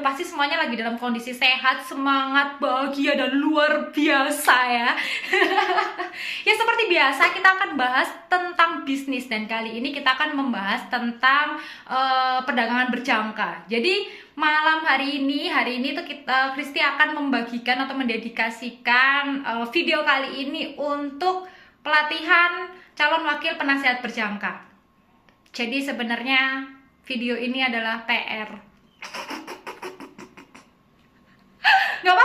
pasti semuanya lagi dalam kondisi sehat, semangat, bahagia, dan luar biasa ya. Ya seperti biasa kita akan bahas tentang bisnis, dan kali ini kita akan membahas tentang perdagangan berjangka. Jadi malam hari ini tuh Kristi akan membagikan atau mendedikasikan video kali ini untuk pelatihan calon wakil penasihat berjangka. Jadi sebenarnya video ini adalah PR. Gak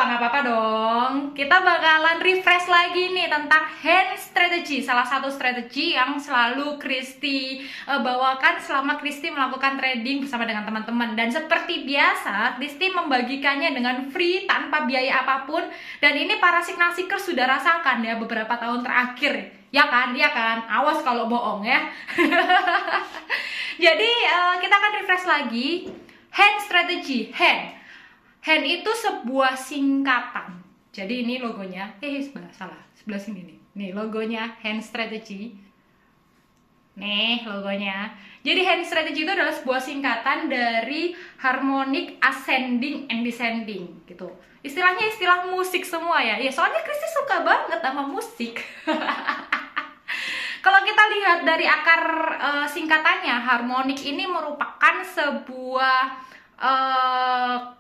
apa-apa dong. Kita bakalan refresh lagi nih tentang hand strategy, salah satu strategi yang selalu Kristi bawakan selama Kristi melakukan trading bersama dengan teman-teman. Dan seperti biasa, Kristi membagikannya dengan free tanpa biaya apapun. Dan ini para signal seeker sudah rasakan ya beberapa tahun terakhir. Ya kan? Awas kalau bohong ya. Jadi kita akan refresh lagi hand strategy. Hand itu sebuah singkatan. Jadi ini logonya, sebelah sini nih. Nih logonya hand strategy. Nih logonya. Jadi hand strategy itu adalah sebuah singkatan dari harmonic ascending and descending gitu. Istilahnya istilah musik semua ya. Ya soalnya Kristi suka banget sama musik. Kalau kita lihat dari akar singkatannya, harmonik ini merupakan sebuah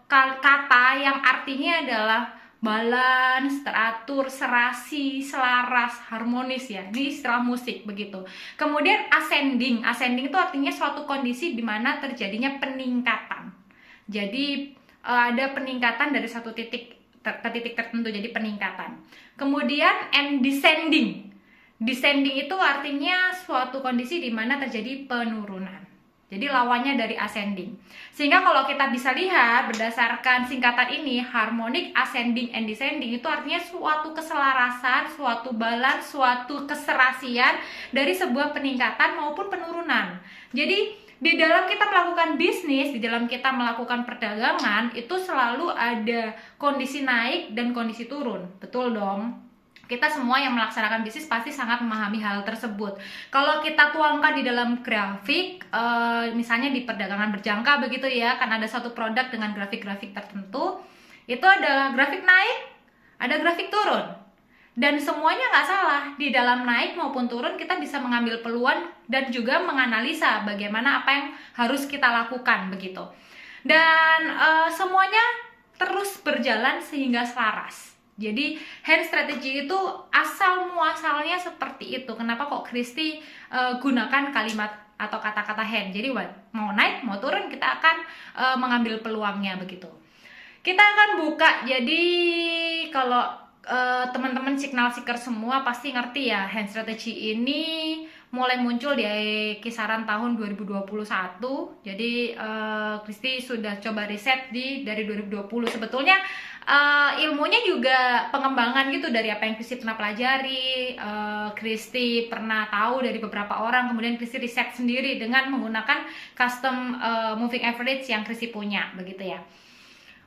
kata yang artinya adalah balance, teratur, serasi, selaras, harmonis ya. Ini istilah musik begitu. Kemudian ascending itu artinya suatu kondisi di mana terjadinya peningkatan. Jadi ada peningkatan dari satu titik ke titik tertentu, jadi peningkatan. Kemudian and descending itu artinya suatu kondisi di mana terjadi penurunan. Jadi lawannya dari ascending. Sehingga kalau kita bisa lihat berdasarkan singkatan ini, harmonic, ascending, and descending itu artinya suatu keselarasan, suatu balance, suatu keserasian dari sebuah peningkatan maupun penurunan. Jadi di dalam kita melakukan bisnis, di dalam kita melakukan perdagangan, itu selalu ada kondisi naik dan kondisi turun. Betul dong? Kita semua yang melaksanakan bisnis pasti sangat memahami hal tersebut. Kalau kita tuangkan di dalam grafik, misalnya di perdagangan berjangka begitu ya, kan ada satu produk dengan grafik-grafik tertentu, itu ada grafik naik, ada grafik turun. Dan semuanya nggak salah, di dalam naik maupun turun kita bisa mengambil peluang dan juga menganalisa bagaimana apa yang harus kita lakukan begitu. Dan semuanya terus berjalan sehingga selaras. Jadi hand strategy itu asal muasalnya seperti itu. Kenapa kok Kristi gunakan kalimat atau kata-kata hand? Jadi mau naik mau turun kita akan mengambil peluangnya begitu. Kita akan buka. Jadi kalau teman-teman signal seeker semua pasti ngerti ya, hand strategy ini mulai muncul di kisaran tahun 2021. Jadi Kristi sudah coba riset dari 2020. Sebetulnya ilmunya juga pengembangan gitu dari apa yang Kristi pernah pelajari. Kristi pernah tahu dari beberapa orang, kemudian Kristi riset sendiri dengan menggunakan custom moving average yang Kristi punya begitu ya.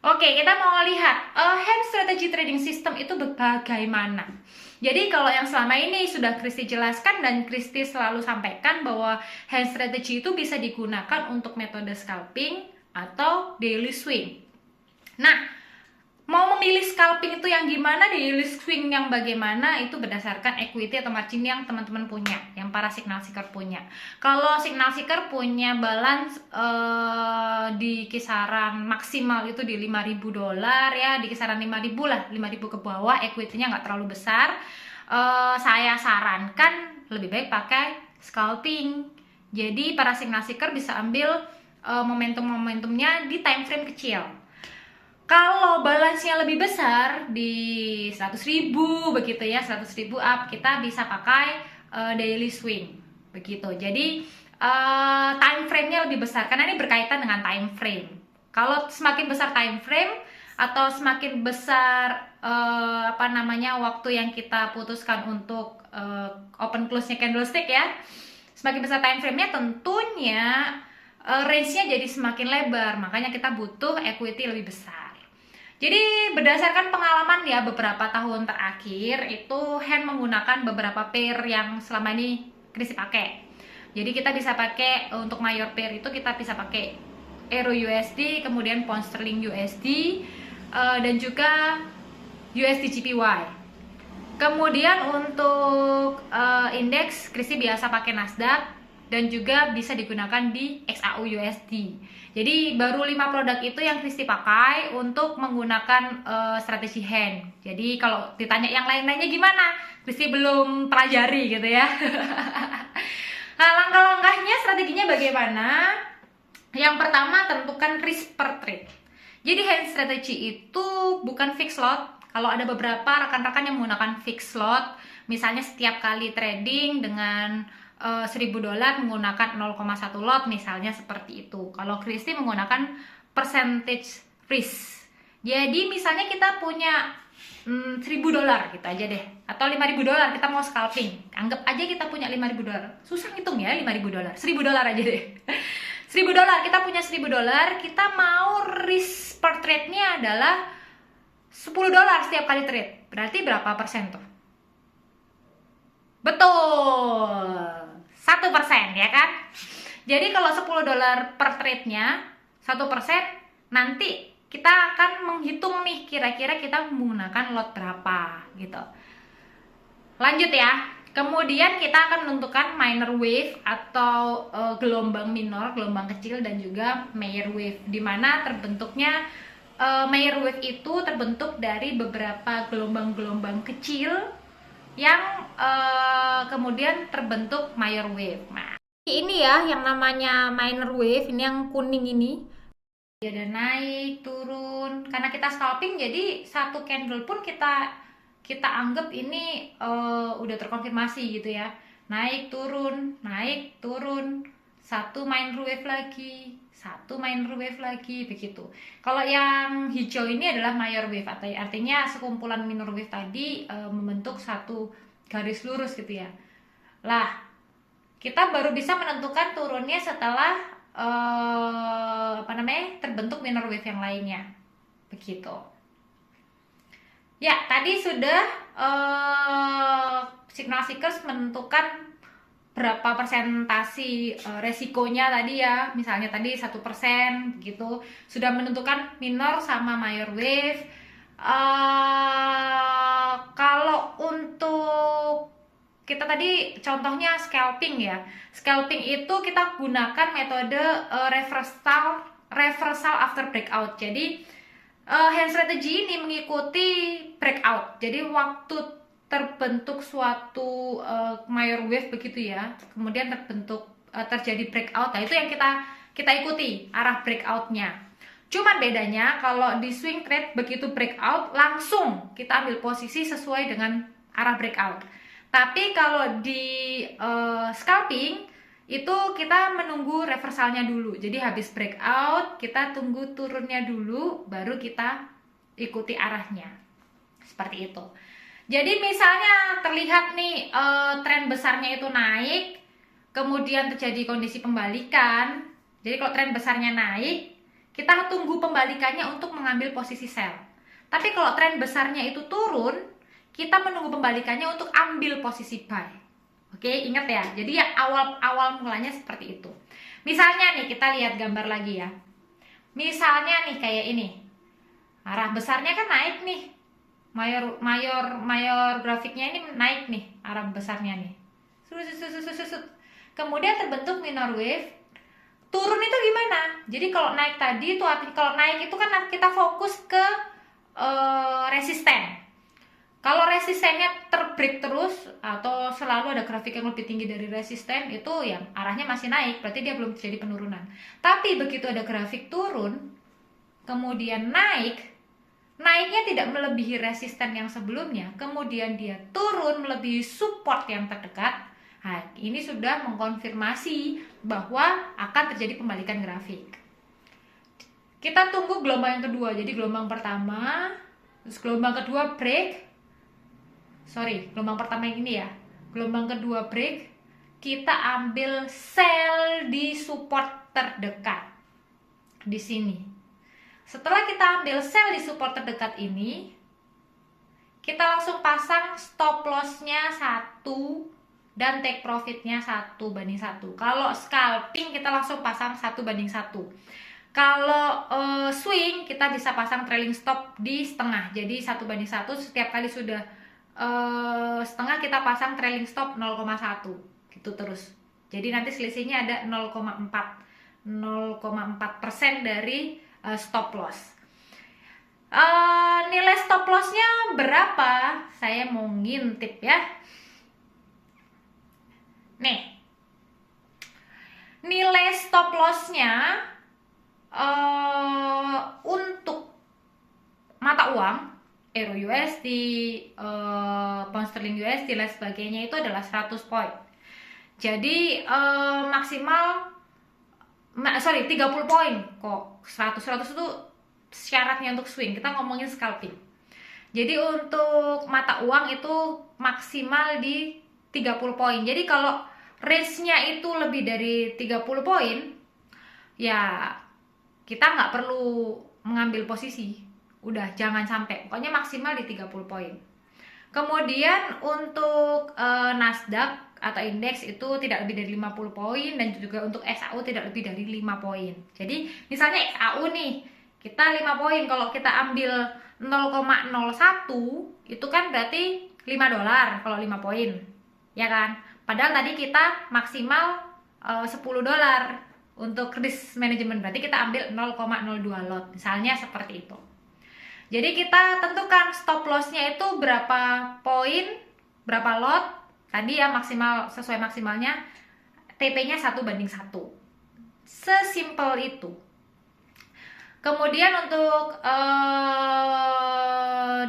Oke, kita mau lihat hand strategy trading system itu bagaimana. Jadi kalau yang selama ini sudah Kristi jelaskan dan Kristi selalu sampaikan bahwa hand strategy itu bisa digunakan untuk metode scalping atau daily swing. Nah, mau memilih scalping itu yang gimana, daily swing yang bagaimana, itu berdasarkan equity atau margin yang teman-teman punya, yang para signal seeker punya. Kalau signal seeker punya balance di kisaran maksimal itu di $5.000 ya, di kisaran 5.000 lah, 5.000 ke bawah, equity-nya nggak terlalu besar. Saya sarankan lebih baik pakai scalping. Jadi para signal seeker bisa ambil momentum-momentumnya di time frame kecil. Kalau balance-nya lebih besar di 100.000 begitu ya, 100.000 up, kita bisa pakai daily swing begitu. Jadi time frame-nya lebih besar karena ini berkaitan dengan time frame. Kalau semakin besar time frame atau semakin besar waktu yang kita putuskan untuk open close-nya candlestick ya, semakin besar time frame-nya tentunya range-nya jadi semakin lebar, makanya kita butuh equity lebih besar. Jadi berdasarkan pengalaman ya beberapa tahun terakhir itu hand menggunakan beberapa pair yang selama ini Kristi pakai. Jadi kita bisa pakai untuk mayor pair itu kita bisa pakai Euro USD, kemudian Pound Sterling USD, dan juga USD JPY. Kemudian untuk indeks, Kristi biasa pakai Nasdaq dan juga bisa digunakan di XAU USD. Jadi baru 5 produk itu yang Kristi pakai untuk menggunakan strategi hand. Jadi kalau ditanya yang lain-lainnya gimana, Kristi belum pelajari gitu ya. Nah, langkah-langkahnya, strateginya bagaimana? Yang pertama, tentukan risk per trade. Jadi hand strategy itu bukan fixed lot. Kalau ada beberapa rekan-rekan yang menggunakan fixed lot, misalnya setiap kali trading dengan $1.000 menggunakan 0,1 lot, misalnya seperti itu. Kalau Kristi menggunakan percentage risk. Jadi misalnya kita punya $1.000 gitu aja deh, atau $5.000 kita mau scalping, anggap aja kita punya $5.000. Susah ngitung ya, $5.000, $1.000 aja deh. $1.000, kita punya $1.000, kita mau risk per trade-nya adalah $10 setiap kali trade. Berarti berapa persen tuh? Betul, 1% ya kan? Jadi kalau $10 per trade-nya 1%, nanti kita akan menghitung nih kira-kira kita menggunakan lot berapa gitu. Lanjut ya. Kemudian kita akan menentukan minor wave atau gelombang minor, gelombang kecil, dan juga major wave, dimana terbentuknya major wave itu terbentuk dari beberapa gelombang-gelombang kecil yang kemudian terbentuk major wave. Nah, ini ya yang namanya minor wave, ini yang kuning ini. Ada naik, turun. Karena kita scalping, jadi satu candle pun kita anggap ini udah terkonfirmasi gitu ya. Naik, turun, naik, turun. Satu minor wave lagi, satu minor wave lagi, begitu. Kalau yang hijau ini adalah major wave, artinya sekumpulan minor wave tadi membentuk satu garis lurus gitu ya. Lah, kita baru bisa menentukan turunnya setelah terbentuk minor wave yang lainnya, begitu. Ya, tadi sudah signal seekers menentukan berapa persentasi resikonya tadi ya, misalnya tadi 1% begitu, sudah menentukan minor sama major wave. Kalau untuk kita tadi contohnya scalping ya. Scalping itu kita gunakan metode reversal after breakout. Jadi hand strategy ini mengikuti breakout. Jadi waktu terbentuk suatu major wave begitu ya, kemudian terjadi breakout. Nah, itu yang kita ikuti arah breakoutnya. Cuman bedanya kalau di swing trade begitu breakout langsung kita ambil posisi sesuai dengan arah breakout. Tapi kalau di scalping itu kita menunggu reversalnya dulu. Jadi habis breakout kita tunggu turunnya dulu, baru kita ikuti arahnya. Seperti itu. Jadi misalnya terlihat nih tren besarnya itu naik, kemudian terjadi kondisi pembalikan. Jadi kalau tren besarnya naik, kita tunggu pembalikannya untuk mengambil posisi sell. Tapi kalau tren besarnya itu turun, kita menunggu pembalikannya untuk ambil posisi buy. Oke, ingat ya. Jadi ya awal mulanya seperti itu. Misalnya nih, kita lihat gambar lagi ya. Misalnya nih kayak ini. Arah besarnya kan naik nih. Mayor grafiknya ini naik nih, arah besarnya nih. Kemudian terbentuk minor wave. Turun itu gimana? Jadi kalau naik tadi itu, kalau naik itu kan kita fokus ke resisten. Kalau resistennya terbreak terus atau selalu ada grafik yang lebih tinggi dari resisten, itu yang arahnya masih naik, berarti dia belum terjadi penurunan. Tapi begitu ada grafik turun, kemudian naiknya tidak melebihi resisten yang sebelumnya, kemudian dia turun melebihi support yang terdekat, nah, ini sudah mengkonfirmasi bahwa akan terjadi pembalikan grafik. Kita tunggu gelombang yang kedua. Jadi gelombang pertama, terus gelombang kedua break. Gelombang pertama yang ini ya. Gelombang kedua break, kita ambil sell di support terdekat. Di sini. Setelah kita ambil sell di support terdekat ini, kita langsung pasang stop loss-nya 1 dan take profit-nya 1:1. Kalau scalping kita langsung pasang 1:1. Kalau swing kita bisa pasang trailing stop di setengah. Jadi 1:1, setiap kali sudah setengah kita pasang trailing stop 0,1 gitu terus. Jadi nanti selisihnya ada 0,4% dari stop loss. Nilai stop lossnya berapa? Saya mau ngintip ya. Nih, nilai stop lossnya untuk mata uang Euro USD, Pound Sterling USD, dan sebagainya itu adalah 100 poin. Jadi maksimal 30 poin kok. 100 itu syaratnya untuk swing. Kita ngomongin scalping. Jadi untuk mata uang itu maksimal di 30 poin. Jadi kalau range-nya itu lebih dari 30 poin, ya kita nggak perlu mengambil posisi. Udah, jangan sampai. Pokoknya maksimal di 30 poin. Kemudian untuk Nasdaq atau indeks itu tidak lebih dari 50 poin, dan juga untuk SAU tidak lebih dari 5 poin. Jadi misalnya SAU nih, kita 5 poin, kalau kita ambil 0,01 itu kan berarti $5 kalau 5 poin, ya kan? Padahal tadi kita maksimal $10 untuk risk management, berarti kita ambil 0,02 lot, misalnya seperti itu. Jadi kita tentukan stop lossnya itu berapa poin, berapa lot. Tadi ya maksimal, sesuai maksimalnya TP-nya 1:1. Sesimpel itu. Kemudian untuk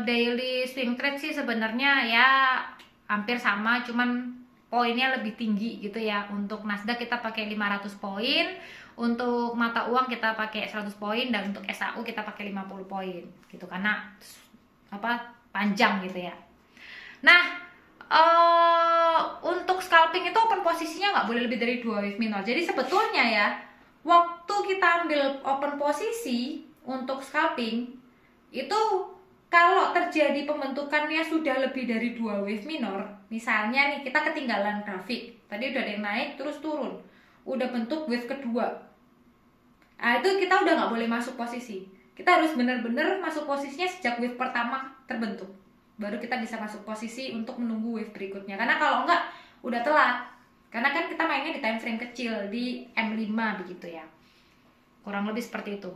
daily swing trade sih sebenarnya ya hampir sama, cuman poinnya lebih tinggi gitu ya. Untuk Nasdaq kita pakai 500 poin, untuk mata uang kita pakai 100 poin, dan untuk SAU kita pakai 50 poin gitu, karena panjang gitu ya. Nah, untuk scalping itu open posisinya nggak boleh lebih dari 2 wave minor. Jadi sebetulnya ya, waktu kita ambil open posisi untuk scalping itu kalau terjadi pembentukannya sudah lebih dari 2 wave minor, misalnya nih kita ketinggalan grafik, tadi udah ada yang naik terus turun, udah bentuk wave kedua, nah itu kita udah nggak boleh masuk posisi. Kita harus bener-bener masuk posisinya sejak wave pertama terbentuk, baru kita bisa masuk posisi untuk menunggu wave berikutnya. Karena kalau enggak udah telat, karena kan kita mainnya di time frame kecil, di M5 begitu ya, kurang lebih seperti itu.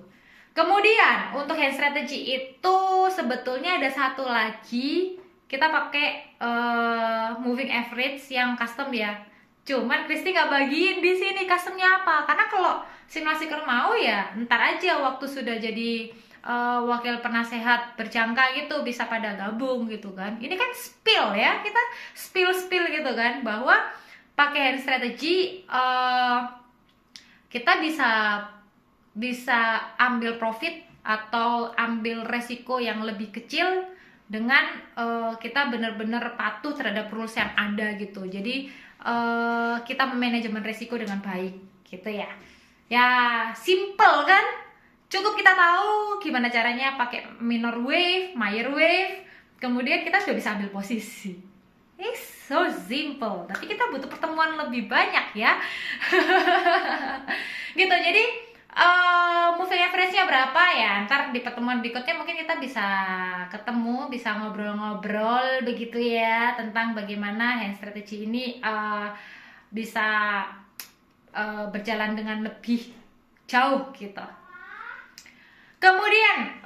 Kemudian untuk hand strategy itu sebetulnya ada satu lagi, kita pakai moving average yang custom ya. Cuman Kristi nggak bagiin di sini customnya apa, karena kalau simulasi mau ya ntar aja waktu sudah jadi wakil penasehat berjangka gitu bisa pada gabung gitu kan. Ini kan spill ya, kita spill gitu kan, bahwa pakai hand strategy kita bisa ambil profit atau ambil resiko yang lebih kecil dengan kita benar-benar patuh terhadap rules yang ada gitu. Jadi kita memanajemen resiko dengan baik gitu ya. Ya simple kan, cukup kita tahu gimana caranya pakai minor wave, major wave, kemudian kita sudah bisa ambil posisi. It's so simple, tapi kita butuh pertemuan lebih banyak ya. Gitu, jadi moving average-nya berapa ya, ntar di pertemuan berikutnya mungkin kita bisa ketemu, bisa ngobrol-ngobrol begitu ya, tentang bagaimana hand strategy ini bisa berjalan dengan lebih jauh gitu. Kemudian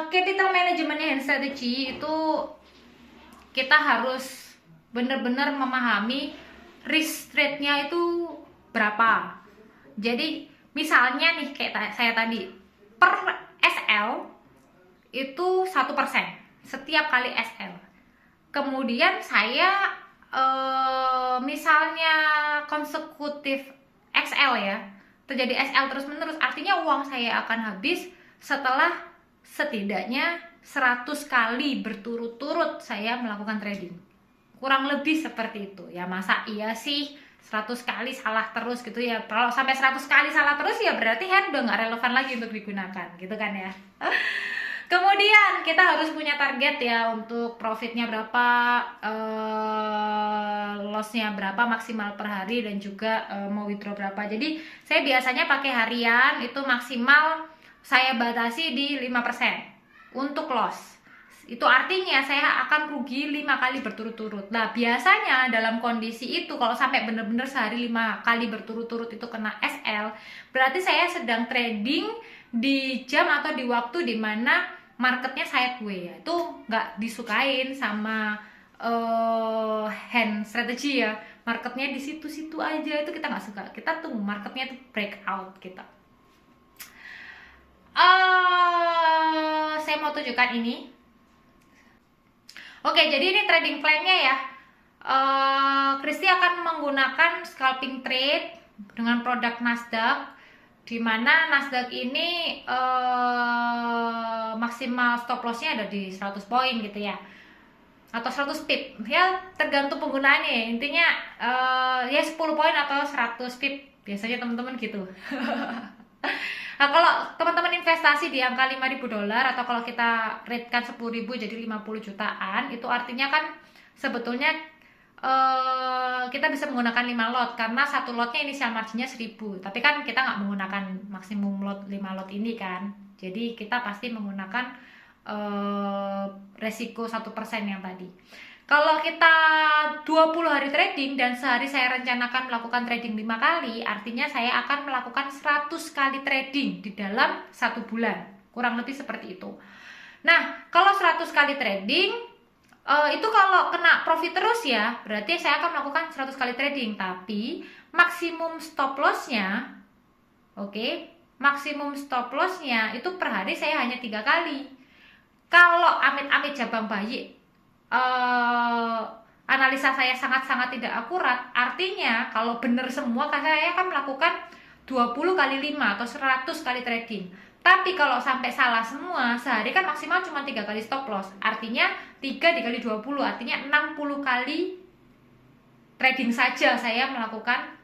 capital managementnya hand strategy itu kita harus benar-benar memahami risk rate-nya itu berapa. Jadi misalnya nih kayak saya tadi, per SL itu 1% setiap kali SL. Kemudian saya misalnya konsekutif XL ya, terjadi SL terus menerus, artinya uang saya akan habis setelah setidaknya 100 kali berturut-turut saya melakukan trading. Kurang lebih seperti itu ya. Masa iya sih 100 kali salah terus gitu ya? Kalau sampai 100 kali salah terus ya berarti hand udah nggak relevan lagi untuk digunakan gitu kan ya. Kemudian kita harus punya target ya untuk profitnya berapa, lossnya berapa maksimal per hari, dan juga mau withdraw berapa. Jadi saya biasanya pakai harian, itu maksimal saya batasi di 5% untuk loss. Itu artinya saya akan rugi 5 kali berturut-turut. Nah, biasanya dalam kondisi itu kalau sampai bener-bener sehari 5 kali berturut-turut itu kena SL, berarti saya sedang trading di jam atau di waktu dimana marketnya sideways ya. Itu nggak disukain sama hand strategy ya. Marketnya di situ-situ aja, itu kita nggak suka. Kita tuh marketnya tuh breakout kita. Saya mau tunjukkan ini. Oke, jadi ini trading plan-nya ya. Kristi akan menggunakan scalping trade dengan produk Nasdaq, di mana Nasdaq ini maksimal stop loss-nya ada di 100 poin gitu ya, atau 100 pip ya, tergantung penggunaannya. Intinya ya 10 poin atau 100 pip biasanya teman-teman gitu. Nah, kalau teman-teman investasi di angka $5.000, atau kalau kita rate-kan 10.000 jadi 50 jutaan, itu artinya kan sebetulnya kita bisa menggunakan 5 lot, karena satu lotnya initial marginnya 1.000, tapi kan kita nggak menggunakan maksimum lot 5 lot ini kan, jadi kita pasti menggunakan resiko 1% yang tadi. Kalau kita 20 hari trading dan sehari saya rencanakan melakukan trading 5 kali, artinya saya akan melakukan 100 kali trading di dalam 1 bulan, kurang lebih seperti itu. Nah, kalau 100 kali trading itu kalau kena profit terus ya, berarti saya akan melakukan 100 kali trading, tapi maksimum stop loss-nya, oke, maksimum stop loss-nya itu per hari saya hanya 3 kali. Kalau amit-amit jabang bayi analisa saya sangat-sangat tidak akurat, artinya kalau benar semua saya akan melakukan 20 kali 5 atau 100 kali trading. Tapi kalau sampai salah semua, sehari kan maksimal cuma 3 kali stop loss, artinya 3 dikali 20, artinya 60 kali trading saja saya melakukan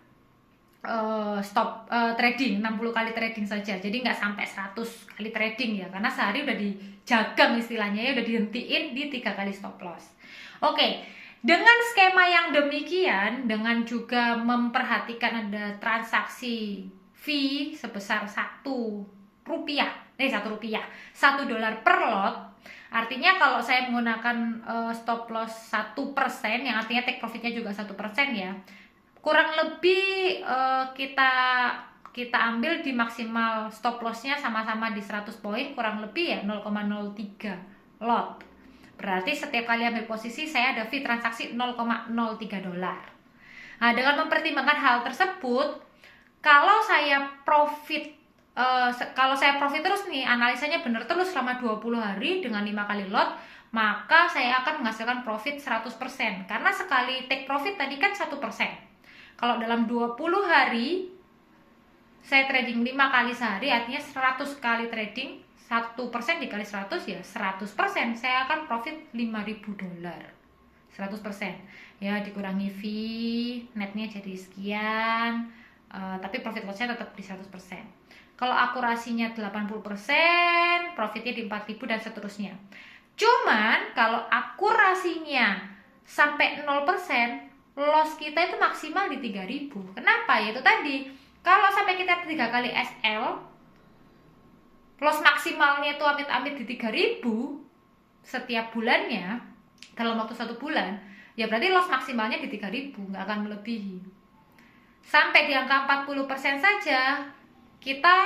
trading, 60 kali trading saja. Jadi nggak sampai 100 kali trading ya, karena sehari udah dijagang istilahnya ya, udah dihentiin di 3 kali stop loss. Oke, dengan skema yang demikian, dengan juga memperhatikan ada transaksi fee sebesar $1 per lot, artinya kalau saya menggunakan stop loss 1%, yang artinya take profitnya juga 1% ya, kurang lebih kita ambil di maksimal stop loss-nya sama-sama di 100 poin, kurang lebih ya 0,03 lot. Berarti setiap kali ambil posisi saya ada fee transaksi $0,03. Nah, dengan mempertimbangkan hal tersebut, kalau saya profit terus nih, analisanya benar terus selama 20 hari dengan 5 kali lot, maka saya akan menghasilkan profit 100%. Karena sekali take profit tadi kan 1%. Kalau dalam 20 hari saya trading 5 kali sehari, artinya 100 kali trading, 1% dikali 100 ya 100%, saya akan profit $5.000. 100% ya, dikurangi fee, netnya jadi sekian, tapi profit loss-nya tetap di 100%. Kalau akurasinya 80%, profitnya di 4.000 dan seterusnya. Cuman kalau akurasinya sampai 0%, loss kita itu maksimal di 3.000. Kenapa? Yaitu tadi, kalau sampai kita 3 kali SL, loss maksimalnya itu amit-amit di 3.000 setiap bulannya dalam waktu 1 bulan, ya berarti loss maksimalnya di 3.000, nggak akan melebihi. Sampai di angka 40% saja kita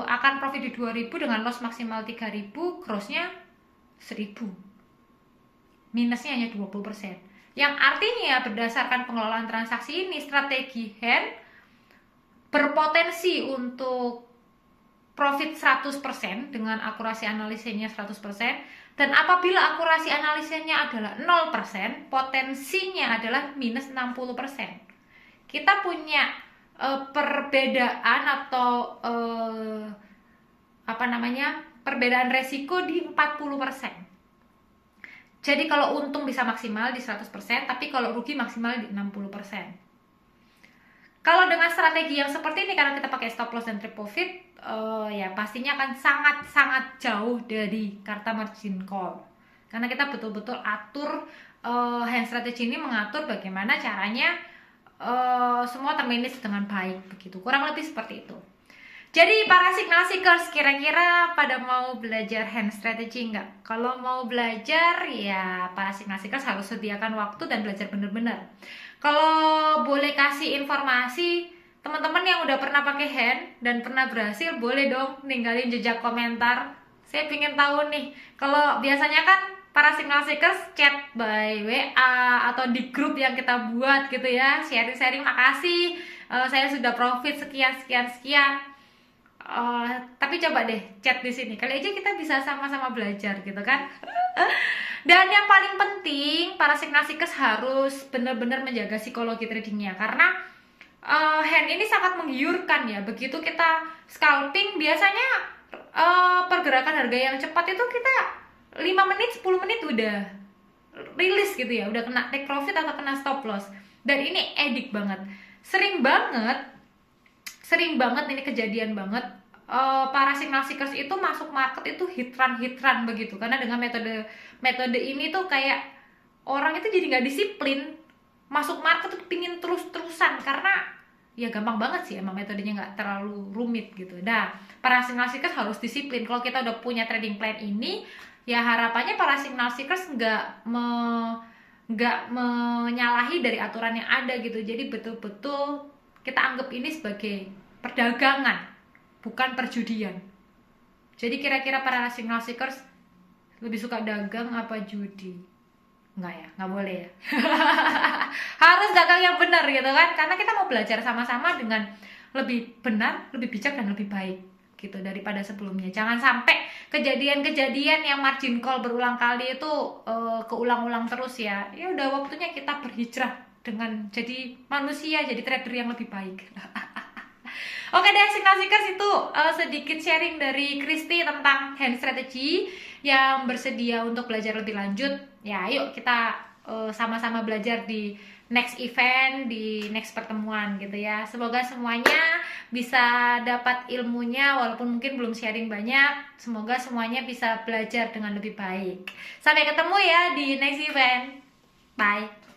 akan profit di 2.000 dengan loss maksimal 3.000, grossnya 1.000, minusnya hanya 20%. Yang artinya berdasarkan pengelolaan transaksi ini, strategi hand berpotensi untuk profit 100% dengan akurasi analisanya 100%, dan apabila akurasi analisanya adalah 0%, potensinya adalah minus 60%. Kita punya perbedaan atau perbedaan resiko di 40%. Jadi kalau untung bisa maksimal di 100%, tapi kalau rugi maksimal di 60%. Kalau dengan strategi yang seperti ini, karena kita pakai stop loss dan take profit, ya pastinya akan sangat-sangat jauh dari kata margin call. Karena kita betul-betul atur, hand strategy ini mengatur bagaimana caranya semua termanage dengan baik begitu. Kurang lebih seperti itu. Jadi para signal seekers, kira-kira pada mau belajar hand strategy nggak? Kalau mau belajar ya para signal seekers harus sediakan waktu dan belajar bener-bener. Kalau boleh kasih informasi, teman-teman yang udah pernah pakai hand dan pernah berhasil, boleh dong ninggalin jejak komentar. Saya pengen tahu nih, kalau biasanya kan para signal seekers chat by WA atau di grup yang kita buat gitu ya, sharing-sharing makasih, saya sudah profit sekian sekian sekian. Tapi coba deh chat di sini, kali aja kita bisa sama-sama belajar gitu kan. Dan yang paling penting para signal seekers harus benar-benar menjaga psikologi tradingnya, karena hand ini sangat menggiurkan ya. Begitu kita scalping, biasanya pergerakan harga yang cepat itu kita 5 menit 10 menit udah rilis gitu ya, udah kena take profit atau kena stop loss. Dan ini edik banget, sering banget ini kejadian banget. Para signal seekers itu masuk market itu hitran begitu, karena dengan metode ini tuh kayak orang itu jadi nggak disiplin, masuk market tuh pingin terus-terusan, karena ya gampang banget sih, emang metodenya nggak terlalu rumit gitu. Nah, para signal seekers harus disiplin. Kalau kita udah punya trading plan ini, ya harapannya para signal seekers nggak menyalahi dari aturan yang ada gitu. Jadi betul-betul kita anggap ini sebagai perdagangan, bukan perjudian. Jadi kira-kira para signal seekers lebih suka dagang apa judi? Enggak ya, nggak boleh ya. Harus dagang yang benar gitu kan, karena kita mau belajar sama-sama dengan lebih benar, lebih bijak dan lebih baik gitu daripada sebelumnya. Jangan sampai kejadian-kejadian yang margin call berulang kali itu keulang-ulang terus ya. Ya udah waktunya kita berhijrah dengan jadi manusia, jadi trader yang lebih baik. Oke deh signal seekers, itu sedikit sharing dari Kristi tentang hand strategy. Yang bersedia untuk belajar lebih lanjut, ya yuk kita sama-sama belajar di next event, di next pertemuan gitu ya. Semoga semuanya bisa dapat ilmunya, walaupun mungkin belum sharing banyak. Semoga semuanya bisa belajar dengan lebih baik. Sampai ketemu ya di next event. Bye.